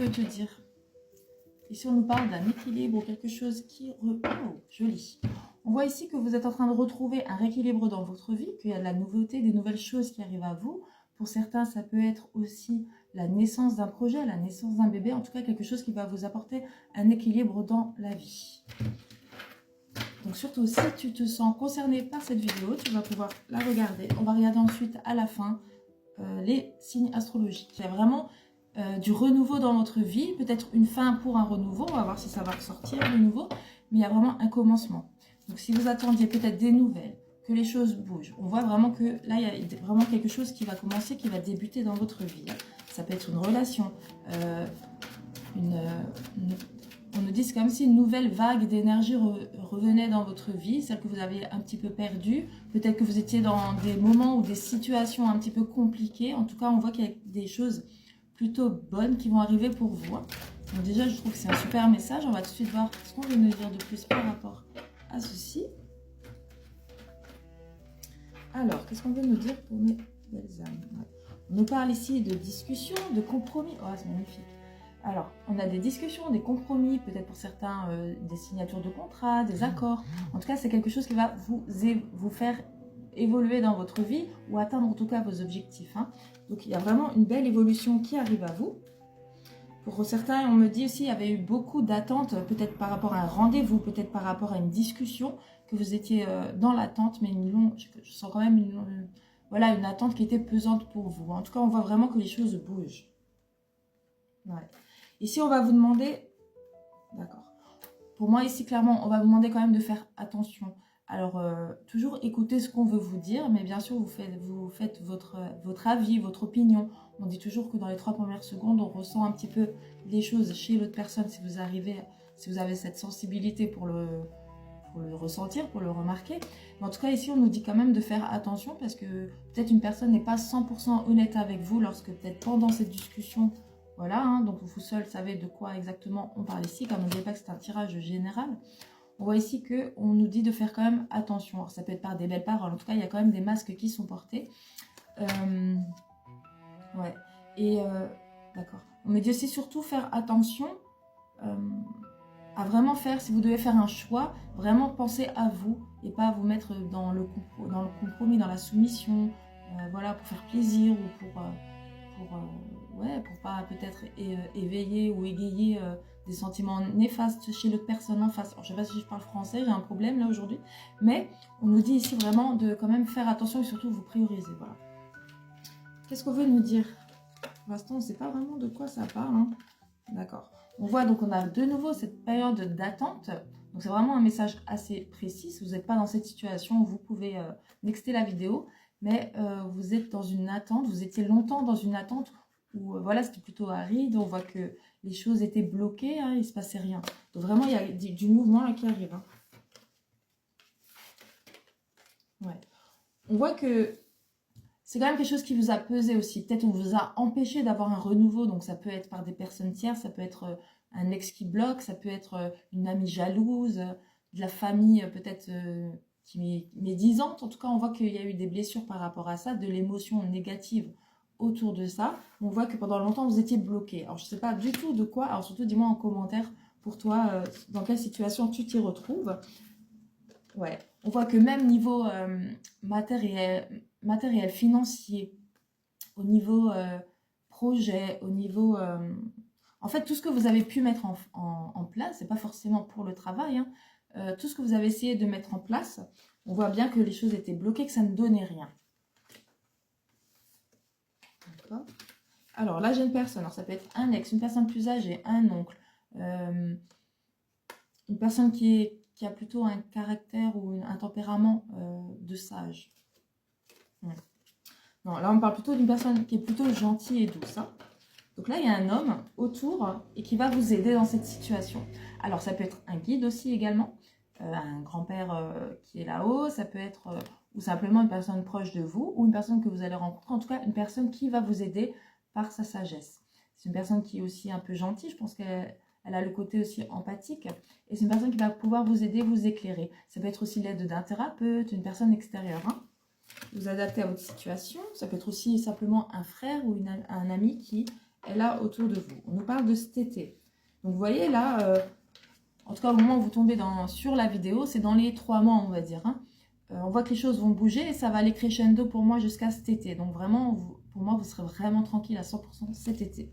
veut te dire? Ici, on nous parle d'un équilibre ou quelque chose qui... Oh, joli. On voit ici que vous êtes en train de retrouver un rééquilibre dans votre vie, qu'il y a de la nouveauté, des nouvelles choses qui arrivent à vous. Pour certains, ça peut être aussi la naissance d'un projet, la naissance d'un bébé. En tout cas, quelque chose qui va vous apporter un équilibre dans la vie. Donc surtout, si tu te sens concerné par cette vidéo, tu vas pouvoir la regarder. On va regarder ensuite à la fin les signes astrologiques. Il y a vraiment du renouveau dans votre vie, peut-être une fin pour un renouveau. On va voir si ça va ressortir de nouveau. Mais il y a vraiment un commencement. Donc si vous attendiez peut-être des nouvelles, que les choses bougent, on voit vraiment que là, il y a vraiment quelque chose qui va commencer, qui va débuter dans votre vie. Ça peut être une relation, on nous dit c'est comme si une nouvelle vague d'énergie revenait dans votre vie, celle que vous avez un petit peu perdue. Peut-être que vous étiez dans des moments ou des situations un petit peu compliquées. En tout cas, on voit qu'il y a des choses plutôt bonnes qui vont arriver pour vous. Donc déjà, je trouve que c'est un super message. On va tout de suite voir ce qu'on veut nous dire de plus par rapport à ceci. Alors, qu'est-ce qu'on veut nous dire pour mes belles âmes? On nous parle ici de discussion, de compromis. Oh, c'est magnifique. Alors, on a des discussions, des compromis, peut-être pour certains, des signatures de contrats, des accords. En tout cas, c'est quelque chose qui va vous faire évoluer dans votre vie ou atteindre en tout cas vos objectifs. Donc, il y a vraiment une belle évolution qui arrive à vous. Pour certains, on me dit aussi qu'il y avait eu beaucoup d'attentes, peut-être par rapport à un rendez-vous, peut-être par rapport à une discussion, que vous étiez dans l'attente, mais je sens quand même voilà, une attente qui était pesante pour vous. En tout cas, on voit vraiment que les choses bougent. Ouais. Ici, on va vous demander... D'accord. Pour moi, ici, clairement, on va vous demander quand même de faire attention. Alors, toujours écouter ce qu'on veut vous dire, mais bien sûr, vous faites votre avis, votre opinion. On dit toujours que dans les 3 premières secondes, on ressent un petit peu les choses chez l'autre personne si vous avez cette sensibilité pour le ressentir, pour le remarquer. Mais en tout cas, ici, on nous dit quand même de faire attention parce que peut-être une personne n'est pas 100% honnête avec vous lorsque peut-être pendant cette discussion, voilà, donc vous seul savez de quoi exactement on parle ici, comme on ne dit pas que c'est un tirage général. On voit ici qu'on nous dit de faire quand même attention. Alors, ça peut être par des belles paroles. En tout cas, il y a quand même des masques qui sont portés. Ouais. Et d'accord. On me dit aussi surtout faire attention à vraiment faire, si vous devez faire un choix, vraiment penser à vous et pas à vous mettre dans le compromis, dans la soumission, voilà, pour faire plaisir ou pour pas peut-être éveiller ou égayer des sentiments néfastes chez l'autre personne en face. Alors, je ne sais pas si je parle français, j'ai un problème là aujourd'hui, mais on nous dit ici vraiment de quand même faire attention et surtout vous prioriser. Voilà. Qu'est-ce qu'on veut nous dire? Pour l'instant, on ne sait pas vraiment de quoi ça parle. D'accord. On voit donc on a de nouveau cette période d'attente. Donc c'est vraiment un message assez précis. Si vous n'êtes pas dans cette situation, vous pouvez nexter la vidéo. Mais vous êtes dans une attente, vous étiez longtemps dans une attente où voilà, c'était plutôt aride. On voit que les choses étaient bloquées, il ne se passait rien. Donc vraiment, il y a du mouvement là, qui arrive. Ouais. On voit que c'est quand même quelque chose qui vous a pesé aussi. Peut-être on vous a empêché d'avoir un renouveau. Donc ça peut être par des personnes tierces, ça peut être un ex qui bloque, ça peut être une amie jalouse, de la famille peut-être qui est médisante. En tout cas, on voit qu'il y a eu des blessures par rapport à ça, de l'émotion négative autour de ça. On voit que pendant longtemps, vous étiez bloqué. Alors, je ne sais pas du tout de quoi. Alors, surtout, dis-moi en commentaire pour toi, dans quelle situation tu t'y retrouves. Ouais. On voit que même niveau matériel, financier, au niveau projet, au niveau... en fait, tout ce que vous avez pu mettre en place, c'est pas forcément pour le travail, tout ce que vous avez essayé de mettre en place, on voit bien que les choses étaient bloquées, que ça ne donnait rien. D'accord. Alors là, j'ai une personne, alors ça peut être un ex, une personne plus âgée, un oncle, une personne qui a plutôt un caractère ou un tempérament de sage. Non, là, on parle plutôt d'une personne qui est plutôt gentille et douce. Donc là, il y a un homme autour et qui va vous aider dans cette situation. Alors, ça peut être un guide aussi également, un grand-père qui est là-haut. Ça peut être ou simplement une personne proche de vous ou une personne que vous allez rencontrer. En tout cas, une personne qui va vous aider par sa sagesse. C'est une personne qui est aussi un peu gentille. Je pense qu'elle a le côté aussi empathique. Et c'est une personne qui va pouvoir vous aider, vous éclairer. Ça peut être aussi l'aide d'un thérapeute, une personne extérieure. Vous adapter à votre situation. Ça peut être aussi simplement un frère ou un ami qui est là autour de vous. On nous parle de cet été. Donc, vous voyez là, en tout cas, au moment où vous tombez sur la vidéo, c'est dans les 3 mois, on va dire. Hein. On voit que les choses vont bouger et ça va aller crescendo pour moi jusqu'à cet été. Donc, vraiment, pour moi, vous serez vraiment tranquille à 100% cet été.